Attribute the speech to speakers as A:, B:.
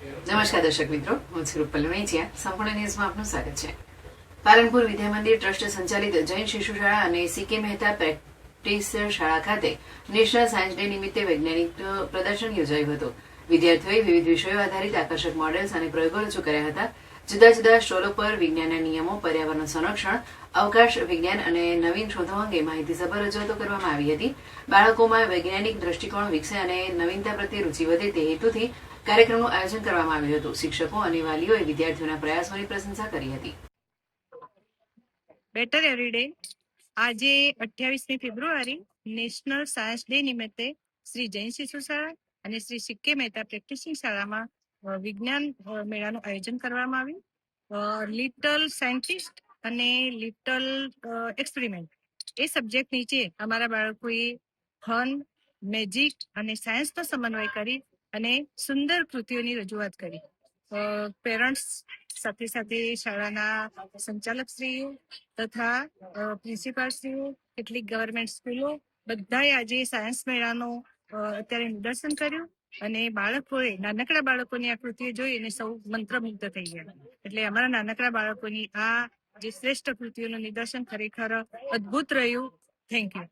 A: નમસ્કાર દર્શક મિત્રો, હું છું રૂપલ વેચિયા. સંપૂર્ણ ન્યૂઝમાં આપનું સ્વાગત છે. પાલનપુર વિદ્યામંદિર ટ્રસ્ટ સંચાલિત જૈન શિશુ શાળા અને સીકે મહેતા પ્રેક્ટિસ શાળા ખાતે નેશનલ સાયન્સ ડે નિમિત્તે વૈજ્ઞાનિક પ્રદર્શન યોજાયું હતું. વિદ્યાર્થીઓએ વિવિધ વિષયો આધારિત આકર્ષક મોડેલ્સ અને પ્રયોગો રજૂ કર્યા હતા. જુદા જુદા સ્ટોલો પર વિજ્ઞાનના નિયમો, પર્યાવરણ સંરક્ષણ, અવકાશ વિજ્ઞાન અને નવીન શોધો અંગે માહિતીસભર રજૂઆતો કરવામાં આવી હતી. બાળકોમાં વૈજ્ઞાનિક દ્રષ્ટિકોણ વિકસે અને નવીનતા પ્રત્યે રુચિ વધે તે હેતુથી કાર્યક્રમનું આયોજન કરવામાં આવ્યું હતું. શિક્ષકો અને વાલીઓએ વિદ્યાર્થીઓના પ્રયાસોની પ્રશંસા કરી હતી.
B: બેટર એવરીડે આજે 28મી ફેબ્રુઆરી નેશનલ સાયન્સ ડે નિમિત્તે શ્રી જૈન શિશુ શાળા અને શ્રી સીકે મહેતા પ્રેક્ટિસિંગ શાળામાં વિજ્ઞાન મેળાનું આયોજન કરવામાં આવ્યું. લિટલ સાયન્ટિસ્ટ અને લિટલ એક્સપેરિમેન્ટ એ સબ્જેક્ટ નીચે અમારા બાળકોએ ફન, મેજિક અને સાયન્સનો સમન્વય કરી અને સુંદર કૃતિઓની રજૂઆત કરી. પેરેન્ટ્સ સાથે સાથે શાળાના સંચાલકશ્રીઓ તથા પ્રિન્સિપાલશ્રીઓ, કેટલીક ગવર્મેન્ટ સ્કૂલો બધાએ આજે સાયન્સ મેળાનો અત્યારે નિદર્શન કર્યું અને બાળકોએ, નાનકડા બાળકોની આ કૃતિઓ જોઈ અને સૌ મંત્રમુગ્ધ થઈ ગયા. એટલે અમારા નાનકડા બાળકોની આ જે શ્રેષ્ઠ કૃતિઓનું નિદર્શન ખરેખર અદ્ભુત રહ્યું. Thank you.